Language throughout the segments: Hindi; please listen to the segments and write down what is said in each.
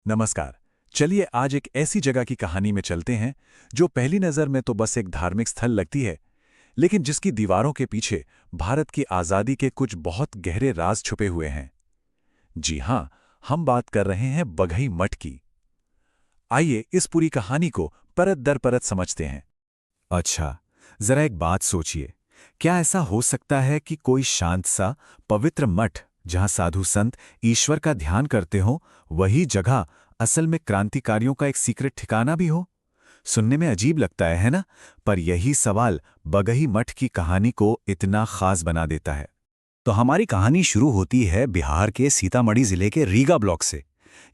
नमस्कार। चलिए आज एक ऐसी जगह की कहानी में चलते हैं जो पहली नज़र में तो बस एक धार्मिक स्थल लगती है, लेकिन जिसकी दीवारों के पीछे भारत की आज़ादी के कुछ बहुत गहरे राज छुपे हुए हैं। जी हाँ, हम बात कर रहे हैं बघई मठ की। आइए इस पूरी कहानी को परत दर परत समझते हैं। अच्छा, जरा एक बात सोचिए। क्या ऐसा हो सकता है कि कोई शांत सा पवित्र मठ जहां साधु संत ईश्वर का ध्यान करते हों, वही जगह असल में क्रांतिकारियों का एक सीक्रेट ठिकाना भी हो? सुनने में अजीब लगता है ना? पर यही सवाल बगही मठ की कहानी को इतना खास बना देता है। तो हमारी कहानी शुरू होती है बिहार के सीतामढ़ी जिले के रीगा ब्लॉक से।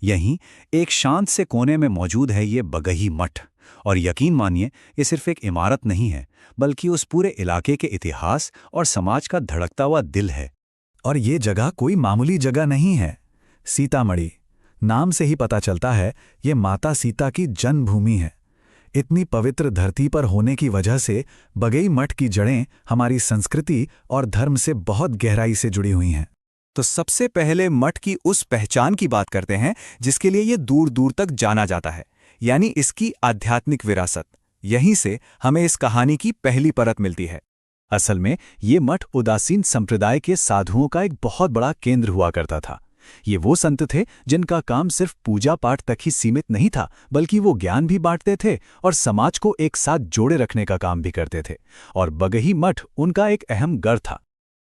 यहीं एक शांत से कोने में मौजूद है ये बगही मठ। और यकीन मानिए, ये सिर्फ एक इमारत नहीं है, बल्कि उस पूरे इलाके के इतिहास और समाज का धड़कता हुआ दिल है। और ये जगह कोई मामूली जगह नहीं है। सीतामढ़ी नाम से ही पता चलता है, ये माता सीता की जन्मभूमि है। इतनी पवित्र धरती पर होने की वजह से बगई मठ की जड़ें हमारी संस्कृति और धर्म से बहुत गहराई से जुड़ी हुई हैं। तो सबसे पहले मठ की उस पहचान की बात करते हैं जिसके लिए ये दूर दूर तक जाना जाता है, यानी इसकी आध्यात्मिक विरासत। यहीं से हमें इस कहानी की पहली परत मिलती है। असल में ये मठ उदासीन संप्रदाय के साधुओं का एक बहुत बड़ा केंद्र हुआ करता था। ये वो संत थे जिनका काम सिर्फ पूजा पाठ तक ही सीमित नहीं था, बल्कि वो ज्ञान भी बांटते थे और समाज को एक साथ जोड़े रखने का काम भी करते थे। और बगही मठ उनका एक अहम गढ़ था।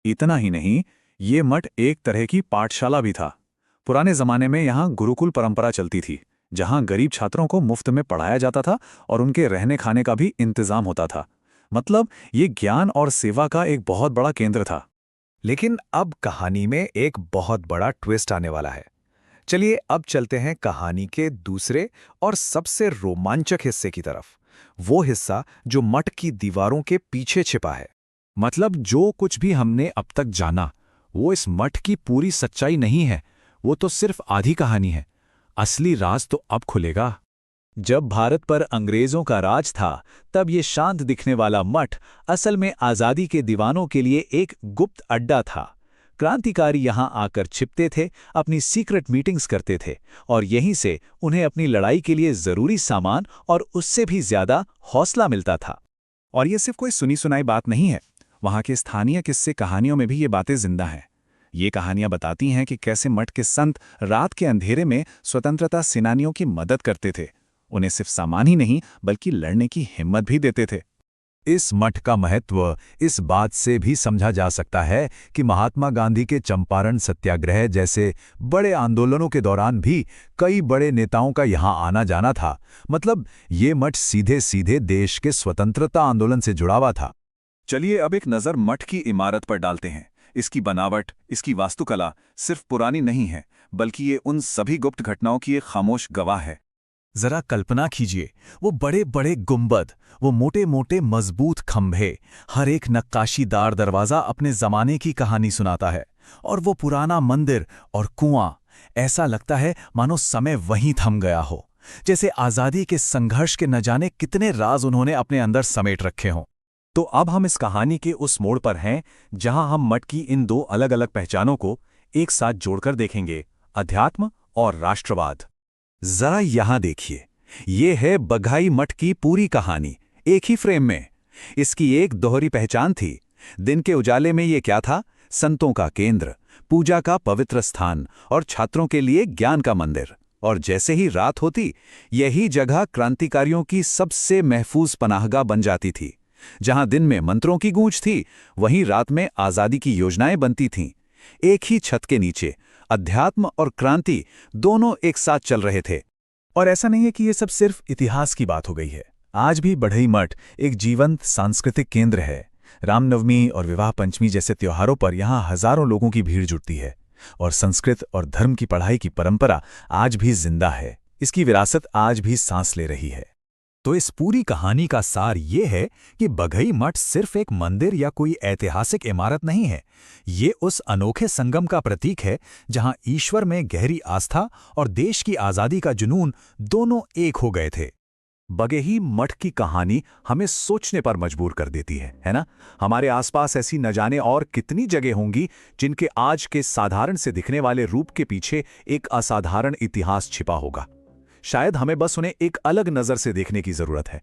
इतना ही नहीं, ये मठ एक तरह की पाठशाला भी था। पुराने जमाने में यहाँ गुरुकुल परंपरा चलती थी, जहाँ गरीब छात्रों को मुफ्त में पढ़ाया जाता था और उनके रहने खाने का भी इंतजाम होता था। मतलब ये ज्ञान और सेवा का एक बहुत बड़ा केंद्र था। लेकिन अब कहानी में एक बहुत बड़ा ट्विस्ट आने वाला है। चलिए अब चलते हैं कहानी के दूसरे और सबसे रोमांचक हिस्से की तरफ। वो हिस्सा जो मठ की दीवारों के पीछे छिपा है। मतलब जो कुछ भी हमने अब तक जाना, वो इस मठ की पूरी सच्चाई नहीं है। वो तो सिर्फ आधी कहानी है। असली राज तो अब खुलेगा। जब भारत पर अंग्रेजों का राज था, तब ये शांत दिखने वाला मठ असल में आज़ादी के दीवानों के लिए एक गुप्त अड्डा था। क्रांतिकारी यहाँ आकर छिपते थे, अपनी सीक्रेट मीटिंग्स करते थे और यहीं से उन्हें अपनी लड़ाई के लिए ज़रूरी सामान और उससे भी ज़्यादा हौसला मिलता था। और ये सिर्फ कोई सुनी सुनाई बात नहीं है। वहाँ के स्थानीय किस्से कहानियों में भी ये बातें जिंदा हैं। ये कहानियां बताती हैं कि कैसे मठ के संत रात के अंधेरे में स्वतंत्रता सेनानियों की मदद करते थे। उन्हें सिर्फ सामान ही नहीं, बल्कि लड़ने की हिम्मत भी देते थे। इस मठ का महत्व इस बात से भी समझा जा सकता है कि महात्मा गांधी के चंपारण सत्याग्रह जैसे बड़े आंदोलनों के दौरान भी कई बड़े नेताओं का यहाँ आना जाना था। मतलब ये मठ सीधे सीधे देश के स्वतंत्रता आंदोलन से जुड़ा हुआ था। चलिए अब एक नज़र मठ की इमारत पर डालते हैं। इसकी बनावट, इसकी वास्तुकला सिर्फ पुरानी नहीं है, बल्कि ये उन सभी गुप्त घटनाओं की एक खामोश गवाह है। जरा कल्पना कीजिए, वो बड़े बड़े गुंबद, वो मोटे मोटे मजबूत खंभे, हर एक नक्काशीदार दरवाजा अपने जमाने की कहानी सुनाता है। और वो पुराना मंदिर और कुआं, ऐसा लगता है मानो समय वहीं थम गया हो, जैसे आज़ादी के संघर्ष के न जाने कितने राज उन्होंने अपने अंदर समेट रखे हों। तो अब हम इस कहानी के उस मोड़ पर हैं जहां हम मठ की इन दो अलग अलग पहचानों को एक साथ जोड़कर देखेंगे, अध्यात्म और राष्ट्रवाद। जरा यहां देखिए, ये है बघाई मठ की पूरी कहानी एक ही फ्रेम में। इसकी एक दोहरी पहचान थी। दिन के उजाले में ये क्या था? संतों का केंद्र, पूजा का पवित्र स्थान और छात्रों के लिए ज्ञान का मंदिर। और जैसे ही रात होती, यही जगह क्रांतिकारियों की सबसे महफूज पनाहगाह बन जाती थी। जहां दिन में मंत्रों की गूंज थी, वहीं रात में आजादी की योजनाएं बनती थीं। एक ही छत के नीचे अध्यात्म और क्रांति दोनों एक साथ चल रहे थे। और ऐसा नहीं है कि ये सब सिर्फ इतिहास की बात हो गई है। आज भी बघई मठ एक जीवंत सांस्कृतिक केंद्र है। रामनवमी और विवाह पंचमी जैसे त्योहारों पर यहाँ हजारों लोगों की भीड़ जुटती है। और संस्कृत और धर्म की पढ़ाई की परंपरा आज भी जिंदा है। इसकी विरासत आज भी सांस ले रही है। तो इस पूरी कहानी का सार ये है कि बघई मठ सिर्फ एक मंदिर या कोई ऐतिहासिक इमारत नहीं है। ये उस अनोखे संगम का प्रतीक है जहां ईश्वर में गहरी आस्था और देश की आज़ादी का जुनून दोनों एक हो गए थे। बगेही मठ की कहानी हमें सोचने पर मजबूर कर देती है ना? हमारे आसपास ऐसी न जाने और कितनी जगह होंगी जिनके आज के साधारण से दिखने वाले रूप के पीछे एक असाधारण इतिहास छिपा होगा। शायद हमें बस उन्हें एक अलग नजर से देखने की जरूरत है।